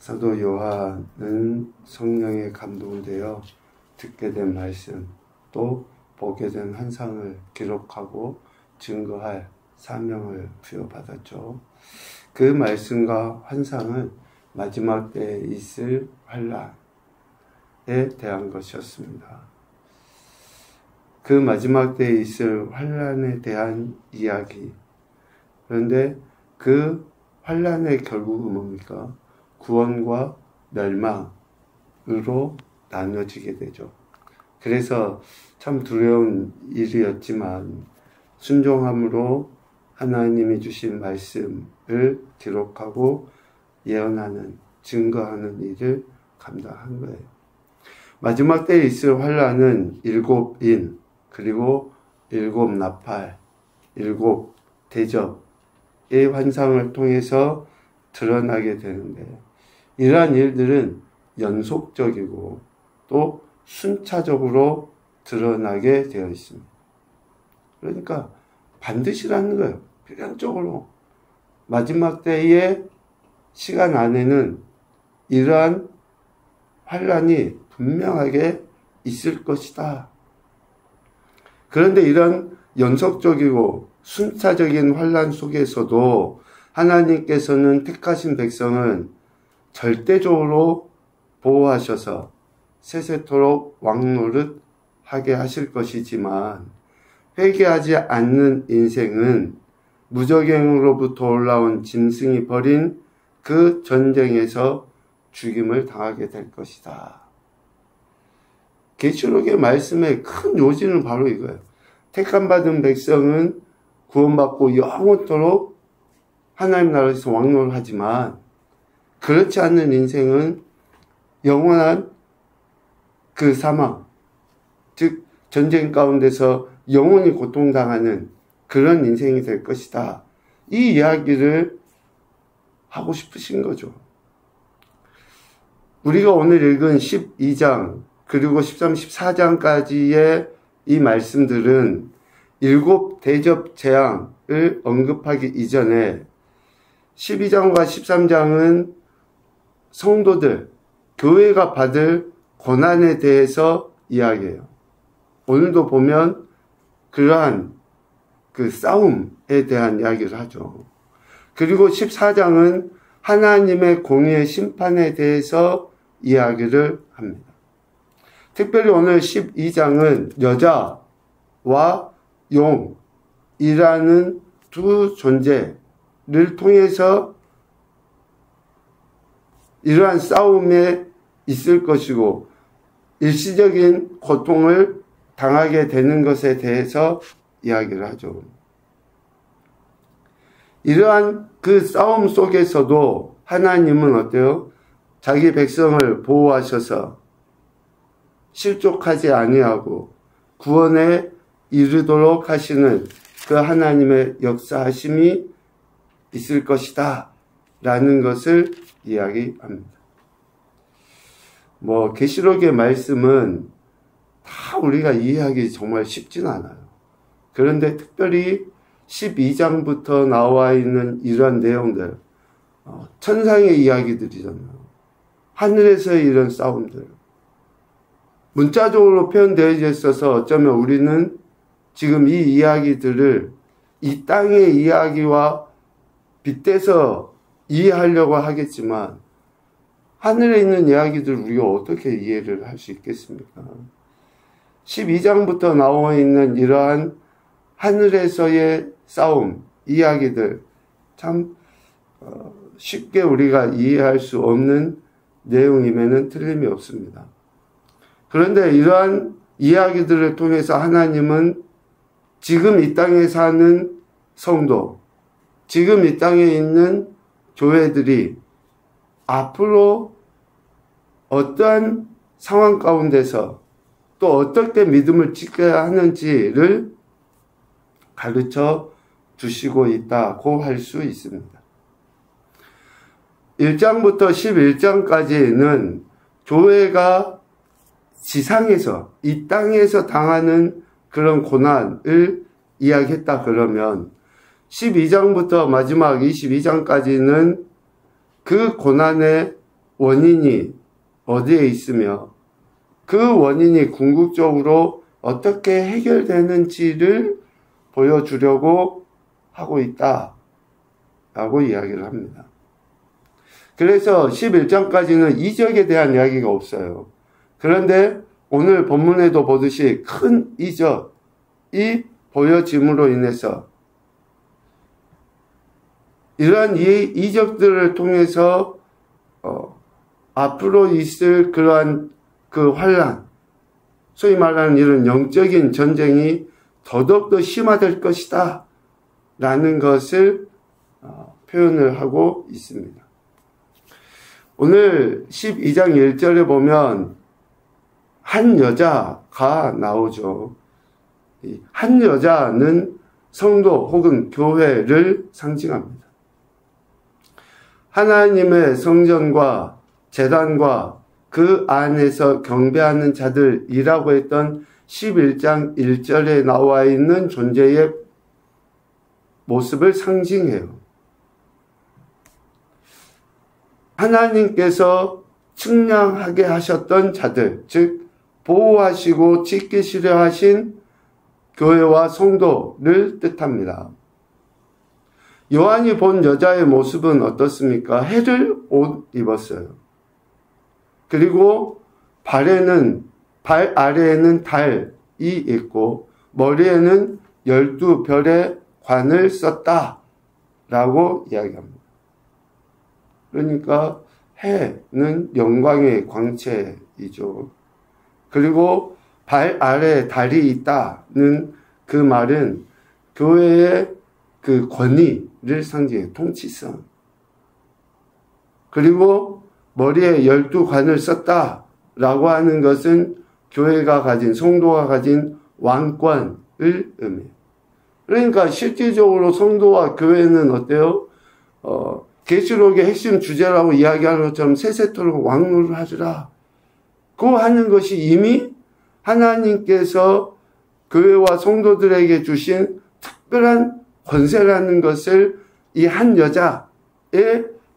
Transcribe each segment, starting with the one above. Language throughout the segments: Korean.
사도 요한은 성령의 감동을 되어 듣게 된 말씀, 또 보게 된 환상을 기록하고 증거할 사명을 부여받았죠. 그 말씀과 환상은 마지막 때에 있을 환란에 대한 것이었습니다. 그 마지막 때에 있을 환란에 대한 이야기. 그런데 그 환란의 결국은 뭡니까? 구원과 멸망으로 나눠지게 되죠. 그래서 참 두려운 일이었지만 순종함으로 하나님이 주신 말씀을 기록하고 예언하는, 증거하는 일을 감당한 거예요. 마지막 때에 있을 환란은 7인, 그리고 7 나팔, 7 대접의 환상을 통해서 드러나게 되는데, 이러한 일들은 연속적이고 또 순차적으로 드러나게 되어 있습니다. 그러니까 반드시라는 거예요. 필연적으로 마지막 때의 시간 안에는 이러한 환란이 분명하게 있을 것이다. 그런데 이런 연속적이고 순차적인 환란 속에서도 하나님께서는 택하신 백성은 절대적으로 보호하셔서 세세토록 왕노릇 하게 하실 것이지만, 회개하지 않는 인생은 무적행으로부터 올라온 짐승이 벌인 그 전쟁에서 죽임을 당하게 될 것이다. 계시록의 말씀의 큰 요지는 바로 이거예요. 택함받은 백성은 구원받고 영원토록 하나님 나라에서 왕노를 하지만, 그렇지 않는 인생은 영원한 그 사망, 즉 전쟁 가운데서 영원히 고통당하는 그런 인생이 될 것이다. 이 이야기를 하고 싶으신 거죠. 우리가 오늘 읽은 12장 그리고 13, 14장까지의 이 말씀들은 7 대접 재앙을 언급하기 이전에 12장과 13장은 성도들, 교회가 받을 고난에 대해서 이야기해요. 오늘도 보면 그러한 그 싸움에 대한 이야기를 하죠. 그리고 14장은 하나님의 공의의 심판에 대해서 이야기를 합니다. 특별히 오늘 12장은 여자와 용이라는 두 존재를 통해서 이러한 싸움에 있을 것이고 일시적인 고통을 당하게 되는 것에 대해서 이야기를 하죠. 이러한 그 싸움 속에서도 하나님은 어때요? 자기 백성을 보호하셔서 실족하지 아니하고 구원에 이르도록 하시는 그 하나님의 역사하심이 있을 것이다 라는 것을 이야기합니다. 계시록의 말씀은 다 우리가 이해하기 정말 쉽진 않아요. 그런데 특별히 12장부터 나와 있는 이런 내용들, 천상의 이야기들이잖아요. 하늘에서의 이런 싸움들. 문자적으로 표현되어 있어서 어쩌면 우리는 지금 이 이야기들을 이 땅의 이야기와 빗대서 이해하려고 하겠지만, 하늘에 있는 이야기들 우리가 어떻게 이해를 할 수 있겠습니까? 12장부터 나와 있는 이러한 하늘에서의 싸움, 이야기들, 참 쉽게 우리가 이해할 수 없는 내용임에는 틀림이 없습니다. 그런데 이러한 이야기들을 통해서 하나님은 지금 이 땅에 사는 성도, 지금 이 땅에 있는 교회들이 앞으로 어떠한 상황 가운데서 또 어떻게 믿음을 지켜야 하는지를 가르쳐 주시고 있다고 할 수 있습니다. 1장부터 11장까지는 교회가 지상에서, 이 땅에서 당하는 그런 고난을 이야기했다 그러면 12장부터 마지막 22장까지는 그 고난의 원인이 어디에 있으며 그 원인이 궁극적으로 어떻게 해결되는지를 보여주려고 하고 있다 라고 이야기를 합니다. 그래서 11장까지는 이적에 대한 이야기가 없어요. 그런데 오늘 본문에도 보듯이 큰 이적이 보여짐으로 인해서 이러한 이적들을 통해서 앞으로 있을 그러한 그 환난, 소위 말하는 이런 영적인 전쟁이 더더욱더 심화될 것이다 라는 것을 표현을 하고 있습니다. 오늘 12장 1절에 보면 한 여자가 나오죠. 한 여자는 성도 혹은 교회를 상징합니다. 하나님의 성전과 제단과 그 안에서 경배하는 자들이라고 했던 11장 1절에 나와 있는 존재의 모습을 상징해요. 하나님께서 측량하게 하셨던 자들, 즉 보호하시고 지키시려 하신 교회와 성도를 뜻합니다. 요한이 본 여자의 모습은 어떻습니까? 해를 옷 입었어요. 그리고 발 아래에는 달이 있고 머리에는 12별의 관을 썼다라고 이야기합니다. 그러니까 해는 영광의 광채이죠. 그리고 발 아래에 달이 있다는 그 말은 교회의 그 권위를 상징해요. 통치성. 그리고 머리에 12관을 썼다라고 하는 것은 교회가 가진, 성도가 가진 왕권을 의미해요. 그러니까 실질적으로 성도와 교회는 어때요? 계시록의 핵심 주제라고 이야기하는 것처럼 세세토록 왕노를 하리라. 그 하는 것이 이미 하나님께서 교회와 성도들에게 주신 특별한 권세라는 것을 이 한 여자의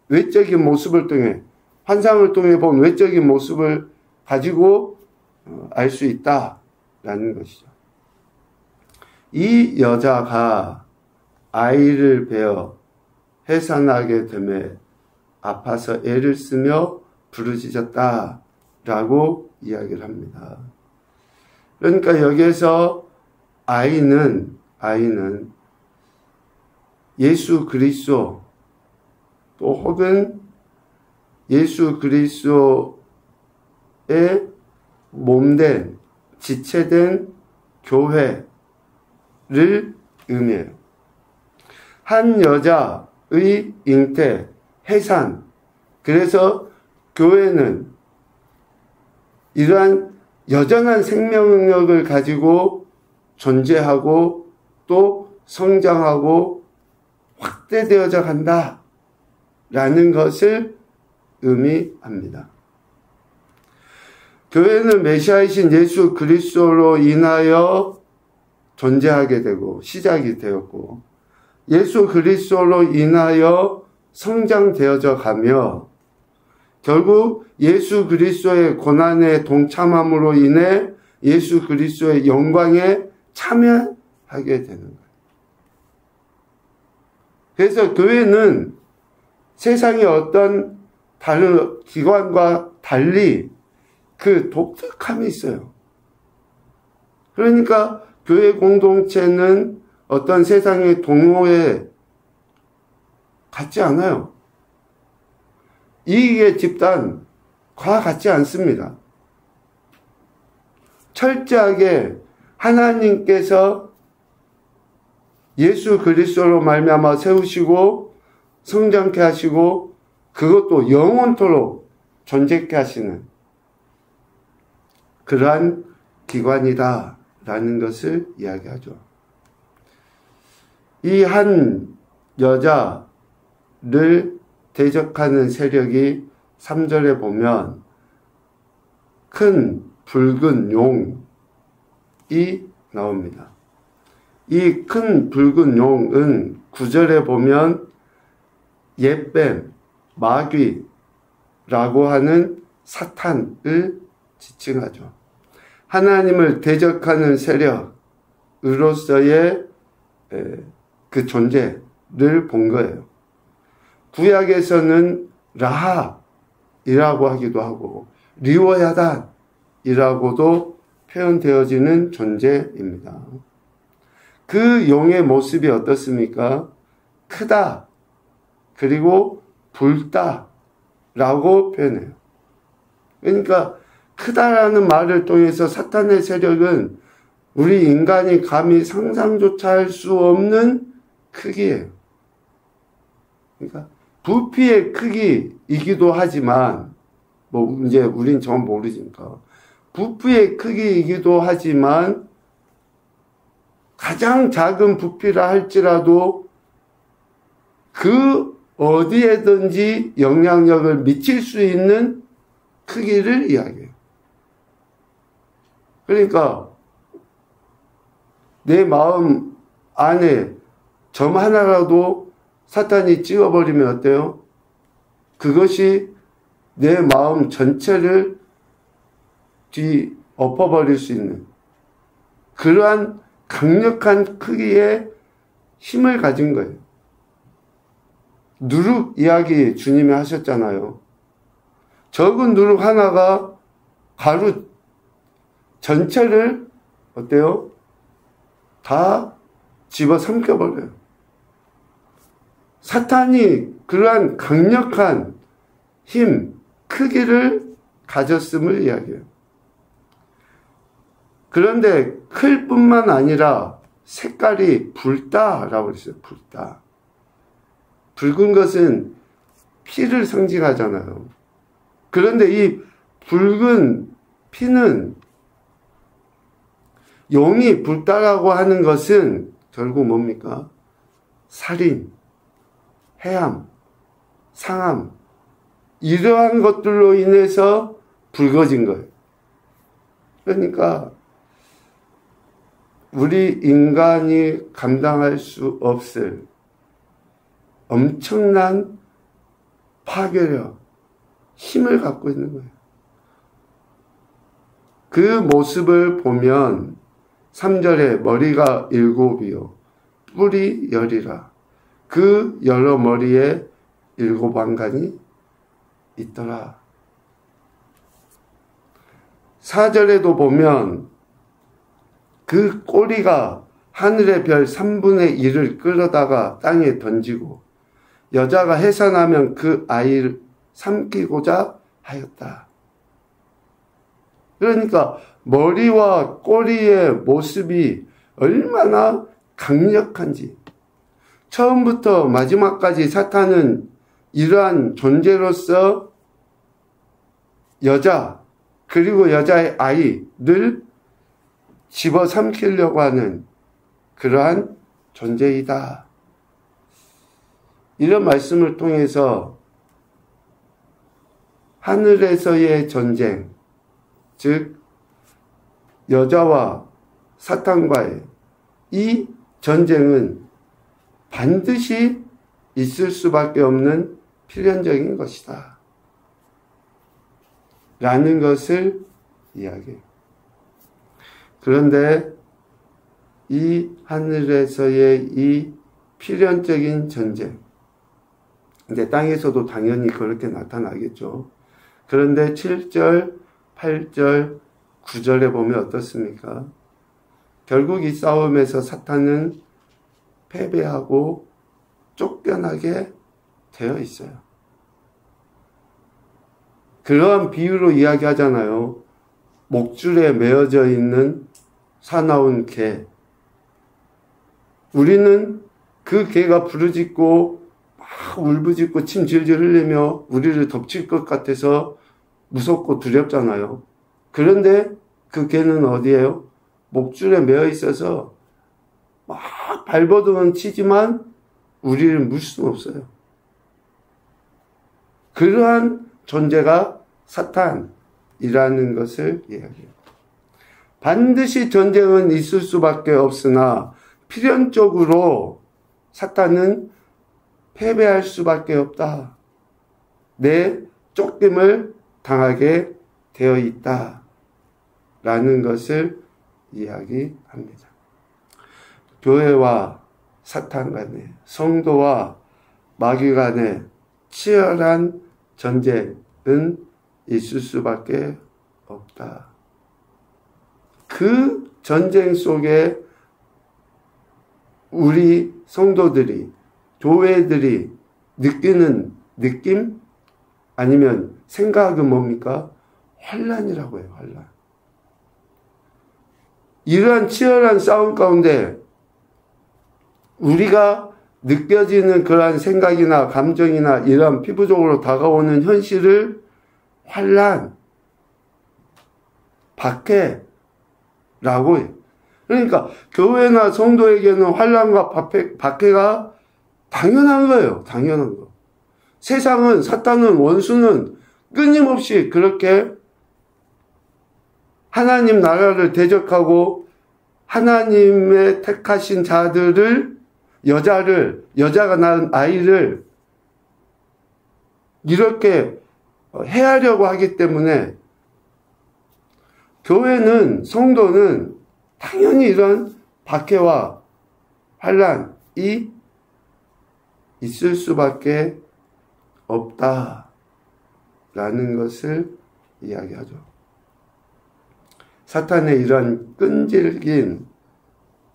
외적인 모습을 통해, 환상을 통해 본 외적인 모습을 가지고 알 수 있다라는 것이죠. 이 여자가 아이를 베어 해산하게 되매 아파서 애를 쓰며 부르짖었다라고 이야기를 합니다. 그러니까 여기에서 아이는 예수 그리스도 또 혹은 예수 그리스도의 몸된 지체된 교회를 의미해요. 한 여자의 잉태, 해산. 그래서 교회는 이러한 여전한 생명력을 가지고 존재하고 또 성장하고 확대되어져 간다 라는 것을 의미합니다. 교회는 메시아이신 예수 그리스도로 인하여 존재하게 되고 시작이 되었고 예수 그리스도로 인하여 성장되어져 가며 결국 예수 그리스도의 고난에 동참함으로 인해 예수 그리스도의 영광에 참여하게 되는 거예요. 그래서 교회는 세상의 어떤 다른 기관과 달리 그 독특함이 있어요. 그러니까 교회 공동체는 어떤 세상의 동호회 같지 않아요. 이익의 집단과 같지 않습니다. 철저하게 하나님께서 예수 그리스도로 말미암아 세우시고 성장케 하시고 그것도 영원토록 존재케 하시는 그러한 기관이다라는 것을 이야기하죠. 이 한 여자를 대적하는 세력이 3절에 보면 큰 붉은 용이 나옵니다. 이 큰 붉은 용은 9절에 보면 옛뱀, 마귀, 라고 하는 사탄을 지칭하죠. 하나님을 대적하는 세력으로서의 그 존재를 본 거예요. 구약에서는 라합이라고 하기도 하고 리워야단이라고도 표현되어지는 존재입니다. 그 용의 모습이 어떻습니까? 크다, 그리고 붉다 라고 표현해요. 그러니까 크다라는 말을 통해서 사탄의 세력은 우리 인간이 감히 상상조차 할 수 없는 크기예요. 그러니까 부피의 크기이기도 하지만 이제 우린 전 모르니까 부피의 크기이기도 하지만 가장 작은 부피라 할지라도 그 어디에든지 영향력을 미칠 수 있는 크기를 이야기해요. 그러니까 내 마음 안에 점 하나라도 사탄이 찍어버리면 어때요? 그것이 내 마음 전체를 뒤엎어버릴 수 있는 그러한 강력한 크기의 힘을 가진 거예요. 누룩 이야기 주님이 하셨잖아요. 적은 누룩 하나가 가루 전체를 어때요? 다 집어삼켜버려요. 사탄이 그러한 강력한 힘, 크기를 가졌음을 이야기해요. 그런데 클 뿐만 아니라 색깔이 붉다라고 그랬어요. 붉다. 붉은 것은 피를 상징하잖아요. 그런데 이 붉은 피는 용이 붉다라고 하는 것은 결국 뭡니까? 살인, 해함, 상함 이러한 것들로 인해서 붉어진 거예요. 그러니까 우리 인간이 감당할 수 없을 엄청난 파괴력, 힘을 갖고 있는 거예요. 그 모습을 보면 3절에 머리가 7이요 뿔이 10이라 그 여러 머리에 7안간이 있더라. 4절에도 보면 그 꼬리가 하늘의 별 3분의 1을 끌어다가 땅에 던지고 여자가 해산하면 그 아이를 삼키고자 하였다. 그러니까 머리와 꼬리의 모습이 얼마나 강력한지 처음부터 마지막까지 사탄은 이러한 존재로서 여자 그리고 여자의 아이를 집어삼키려고 하는 그러한 존재이다. 이런 말씀을 통해서 하늘에서의 전쟁, 즉 여자와 사탄과의 이 전쟁은 반드시 있을 수밖에 없는 필연적인 것이다. 라는 것을 이야기해요. 그런데 이 하늘에서의 이 필연적인 전쟁, 이제 땅에서도 당연히 그렇게 나타나겠죠. 그런데 7절, 8절, 9절에 보면 어떻습니까? 결국 이 싸움에서 사탄은 패배하고 쫓겨나게 되어 있어요. 그러한 비유로 이야기하잖아요. 목줄에 매어져 있는 사나운 개. 우리는 그 개가 부르짖고 막 울부짖고 침 질질 흘리며 우리를 덮칠 것 같아서 무섭고 두렵잖아요. 그런데 그 개는 어디예요? 목줄에 매어 있어서 막 발버둥은 치지만 우리를 물 수는 없어요. 그러한 존재가 사탄이라는 것을 이야기해요. 반드시 전쟁은 있을 수밖에 없으나 필연적으로 사탄은 패배할 수밖에 없다. 내 쫓김을 당하게 되어 있다라는 것을 이야기합니다. 교회와 사탄 간에, 성도와 마귀 간에 치열한 전쟁은 있을 수밖에 없다. 그 전쟁 속에 우리 성도들이, 교회들이 느끼는 느낌? 아니면 생각은 뭡니까? 환난이라고 해요, 환난. 이러한 치열한 싸움 가운데 우리가 느껴지는 그러한 생각이나 감정이나 이러한 피부적으로 다가오는 현실을 환난, 박해라고 해요. 그러니까 교회나 성도에게는 환난과 박해가 당연한 거예요. 당연한 거. 세상은, 사탄은, 원수는 끊임없이 그렇게 하나님 나라를 대적하고 하나님의 택하신 자들을, 여자가 낳은 아이를 이렇게 해하려고 하기 때문에 교회는, 성도는 당연히 이런 박해와 환난이 있을 수밖에 없다라는 것을 이야기하죠. 사탄의 이런 끈질긴,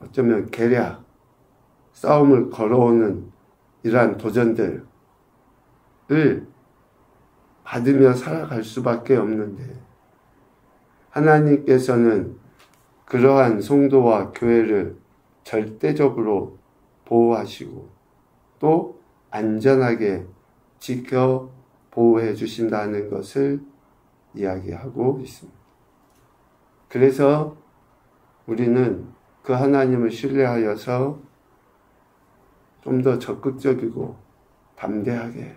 어쩌면 계략, 싸움을 걸어오는 이러한 도전들을 받으며 살아갈 수밖에 없는데, 하나님께서는 그러한 성도와 교회를 절대적으로 보호하시고 또 안전하게 지켜 보호해 주신다는 것을 이야기하고 있습니다. 그래서 우리는 그 하나님을 신뢰하여서 좀 더 적극적이고 담대하게,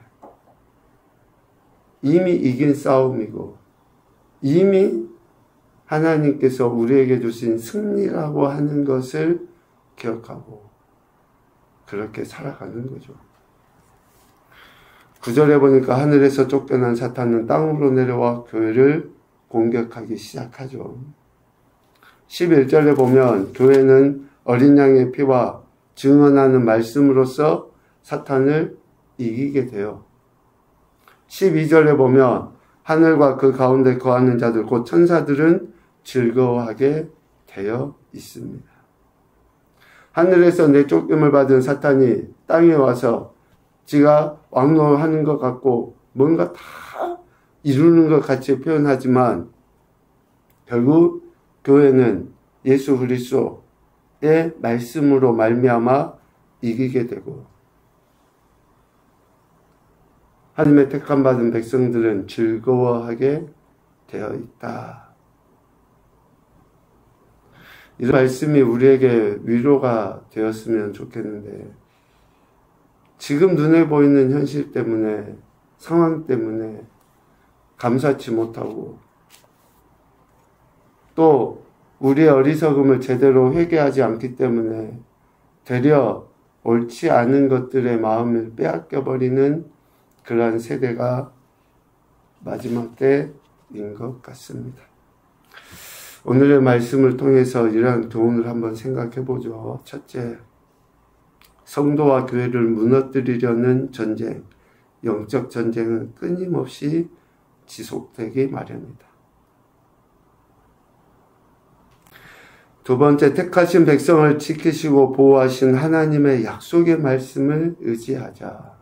이미 이긴 싸움이고 이미 하나님께서 우리에게 주신 승리라고 하는 것을 기억하고 그렇게 살아가는 거죠. 9절에 보니까 하늘에서 쫓겨난 사탄은 땅으로 내려와 교회를 공격하기 시작하죠. 11절에 보면 교회는 어린 양의 피와 증언하는 말씀으로써 사탄을 이기게 돼요. 12절에 보면 하늘과 그 가운데 거하는 자들, 곧 천사들은 즐거워하게 되어 있습니다. 하늘에서 내쫓김을 받은 사탄이 땅에 와서 지가 왕노하는 것 같고 뭔가 다 이루는 것 같이 표현하지만 결국 교회는 예수 그리스도의 말씀으로 말미암아 이기게 되고 하나님의 택함 받은 백성들은 즐거워하게 되어 있다. 이런 말씀이 우리에게 위로가 되었으면 좋겠는데 지금 눈에 보이는 현실 때문에, 상황 때문에 감사치 못하고 또 우리의 어리석음을 제대로 회개하지 않기 때문에 되려 옳지 않은 것들의 마음을 빼앗겨버리는 그러한 세대가 마지막 때인 것 같습니다. 오늘의 말씀을 통해서 이러한 교훈을 한번 생각해 보죠. 첫째, 성도와 교회를 무너뜨리려는 전쟁, 영적 전쟁은 끊임없이 지속되기 마련이다. 두 번째, 택하신 백성을 지키시고 보호하신 하나님의 약속의 말씀을 의지하자.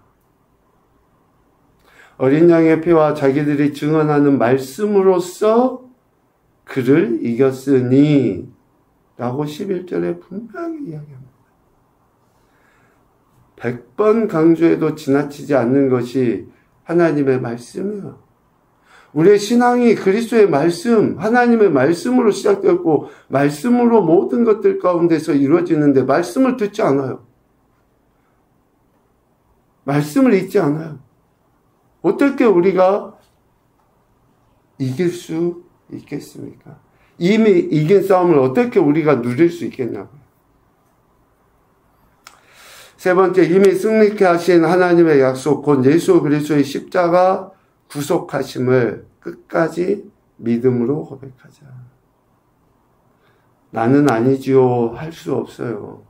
어린 양의 피와 자기들이 증언하는 말씀으로써 그를 이겼으니 라고 11절에 분명히 이야기합니다. 100번 강조해도 지나치지 않는 것이 하나님의 말씀이에요. 우리의 신앙이 그리스도의 말씀, 하나님의 말씀으로 시작되었고 말씀으로 모든 것들 가운데서 이루어지는데 말씀을 듣지 않아요. 말씀을 읽지 않아요. 어떻게 우리가 이길 수 있겠습니까? 이미 이긴 싸움을 어떻게 우리가 누릴 수 있겠냐고요. 세 번째, 이미 승리케 하신 하나님의 약속, 곧 예수 그리스도의 십자가 구속하심을 끝까지 믿음으로 고백하자. 나는 아니지요 할 수 없어요.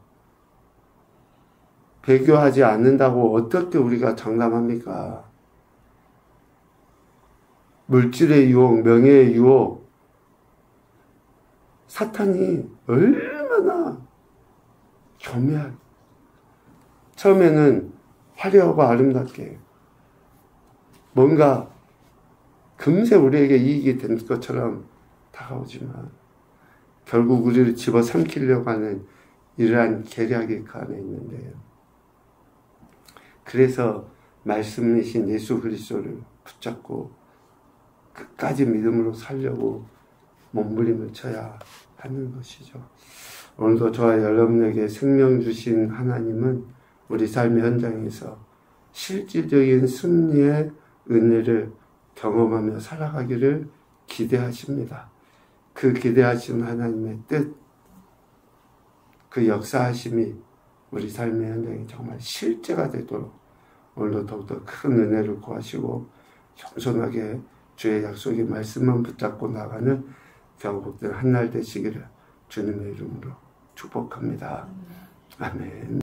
배교하지 않는다고 어떻게 우리가 장담합니까? 물질의 유혹, 명예의 유혹, 사탄이 얼마나 교묘하게 처음에는 화려하고 아름답게 뭔가 금세 우리에게 이익이 된 것처럼 다가오지만 결국 우리를 집어삼키려고 하는 이러한 계략이 그 안에 있는데요. 그래서 말씀이신 예수 그리스도를 붙잡고 끝까지 믿음으로 살려고 몸부림을 쳐야 하는 것이죠. 오늘도 저와 여러분에게 생명 주신 하나님은 우리 삶의 현장에서 실질적인 승리의 은혜를 경험하며 살아가기를 기대하십니다. 그 기대하시는 하나님의 뜻, 그 역사하심이 우리 삶의 현장에 정말 실제가 되도록 오늘도 더욱더 큰 은혜를 구하시고 겸손하게 주의 약속의 말씀만 붙잡고 나가는 경복된 한날 되시기를 주님의 이름으로 축복합니다. 아멘.